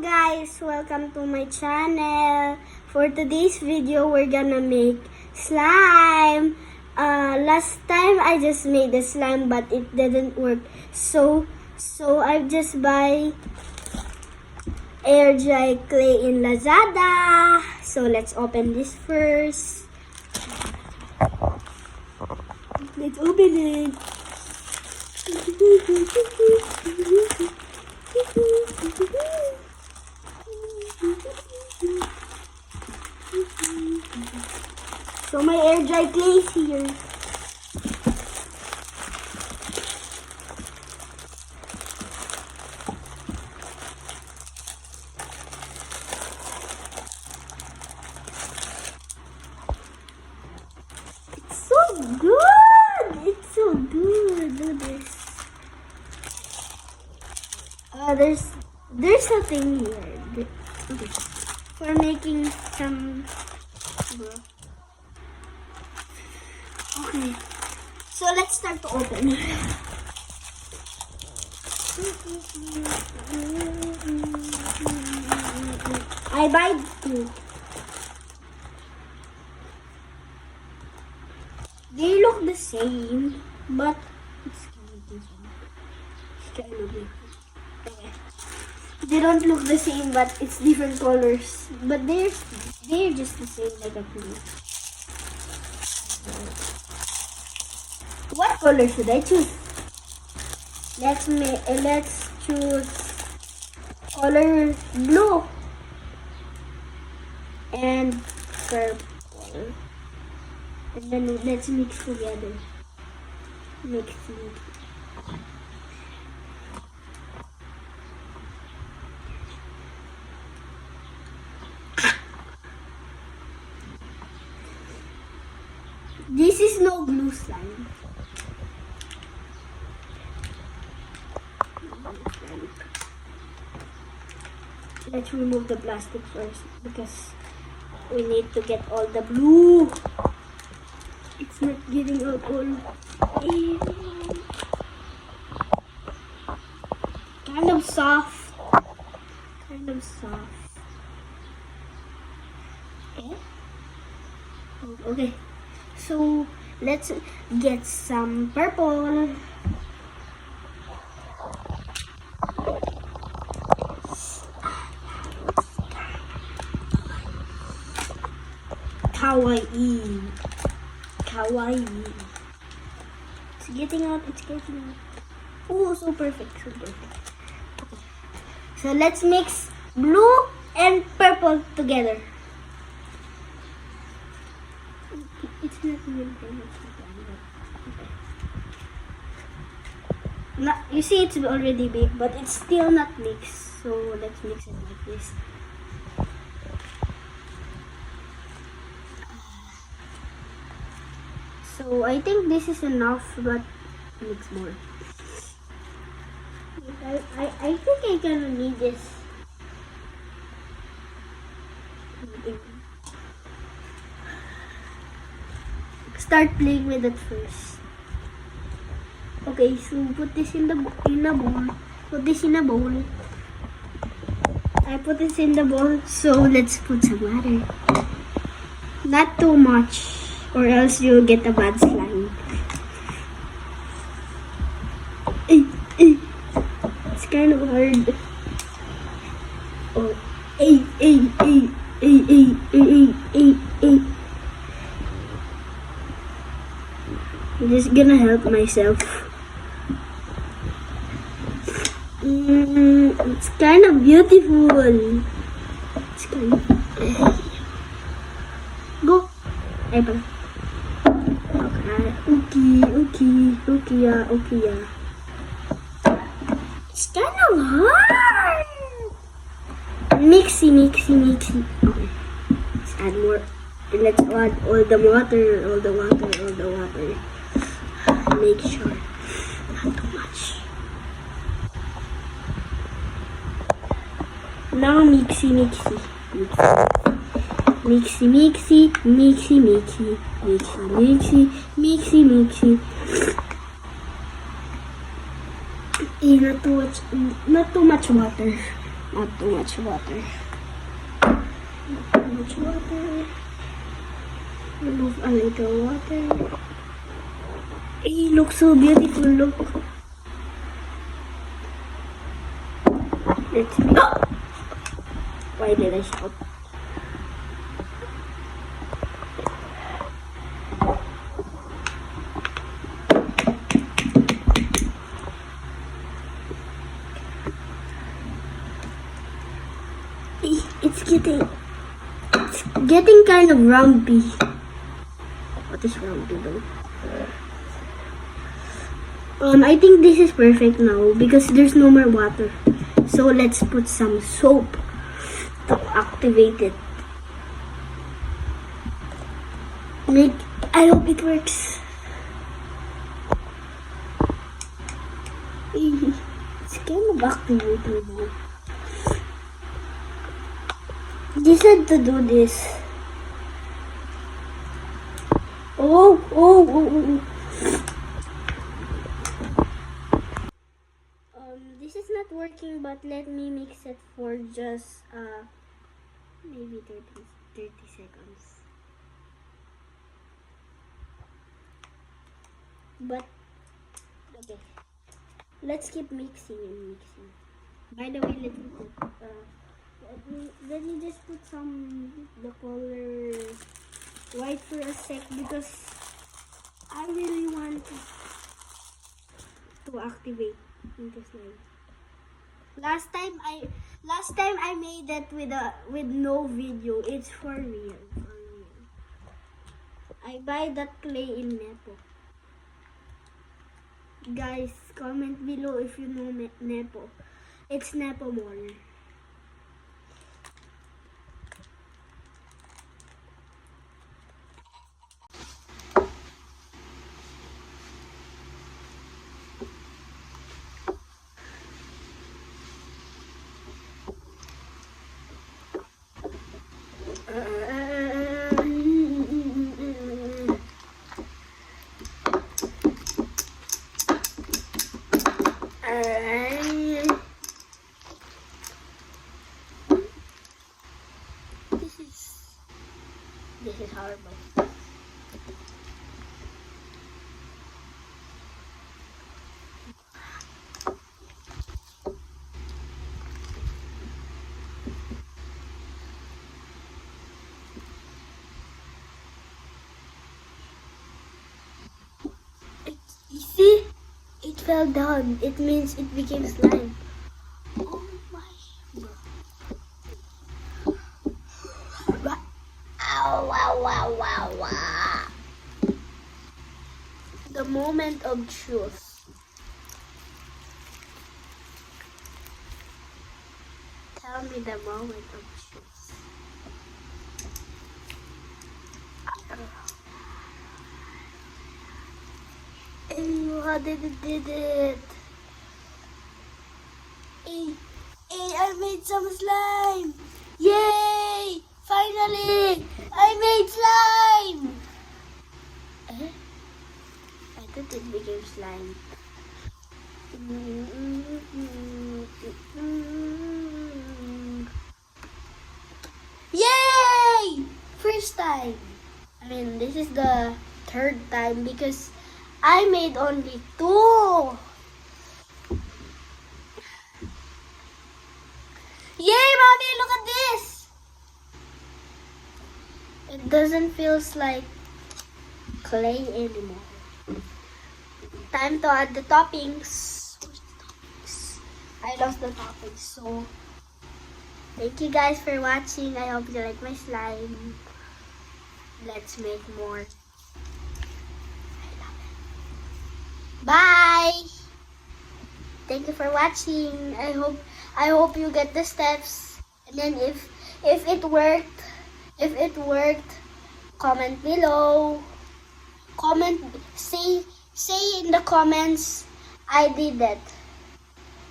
guys, welcome to my channel. For today's video, we're gonna make slime. Last time I just made the slime but it didn't work. So I just buy air dry clay in Lazada. So let's open this first. Let's open it. So my air dry clay is here. It's so good. It's so good. Look at this. There's something here. Okay. For making some. Okay. So let's start to open. I buy two. They look the same, but it's kind of different. It's kind of different. Okay. They don't look the same, but it's different colors. But they're just the same, like a blue. What color should I choose? Let's choose color blue and purple. And then let's mix together. Mix. This is no glue slime. Let's remove the plastic first because we need to get all the glue. It's not getting out all. Kind of soft. Okay. So let's get some purple. Kawaii. It's getting out. Oh, so perfect. Okay. So let's mix blue and purple together. It's not even you see, it's already big, but it's still not mixed. So let's mix it like this. So I think this is enough, but mix more. I think I gonna need this. Start playing with it first. Okay, so put this in a bowl. Put this in a bowl. I put this in the bowl. So let's put some water. Not too much, or else you'll get a bad slime. It's kind of hard. Oh, I'm just gonna help myself. It's kind of beautiful. It's kind of... Go. Ay pala. Okay. It's kind of hard. Mixy. Okay. Let's add more. And let's add all the water. Make sure not too much. Now mixy. Not too much water. Not too much water. Not too much water. Remove a little water. It looks so beautiful, look. Let's make... Oh! Why did I shout? It's getting kind of rumpy. What is rumpy though? I think this is perfect now because there's no more water. So let's put some soap to activate it. I hope it works. It's kind of activated now. They said to do this. Oh. This is not working, but let me mix it for just maybe 30 seconds. But okay, let's keep mixing and mixing. By the way, let me just put the color white for a sec because I really want to activate into slime. Last time I made that with no video. It's for real. I buy that clay in Nepo. Guys, comment below if you know Nepo. It's Nepo Mall. This is horrible. You see? It fell down. It means it became slime. Oh my God. Wow. The moment of truth. Tell me the moment of truth. How did it? Hey, I made some slime! Yay! Finally! I made slime! I thought it became slime. Yay! First time. I mean, this is the third time because I made only 2. Yay, Mommy! Look at this! It doesn't feel like clay anymore. Time to add the toppings. Where's the toppings? I lost the toppings, so thank you guys for watching. I hope you like my slime. Let's make more. I love it. Bye! Thank you for watching. I hope you get the steps. And then if it worked, comment below. Say in the comments I did that.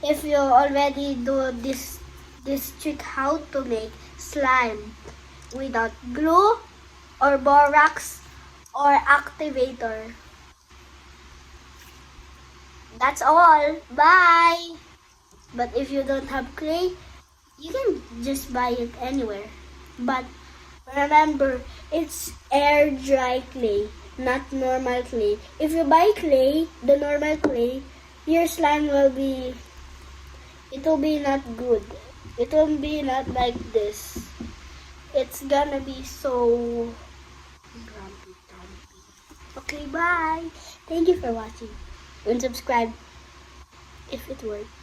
If you already do this trick, how to make slime without glue or borax or activator. That's all. Bye. But if you don't have clay, You can just buy it anywhere. But remember, it's air dry clay, not normal clay. If you buy clay, the normal clay, your slime it will be not good. It will be not like this. It's gonna be so grumpy. Okay, bye. Thank you for watching. And subscribe if it worked.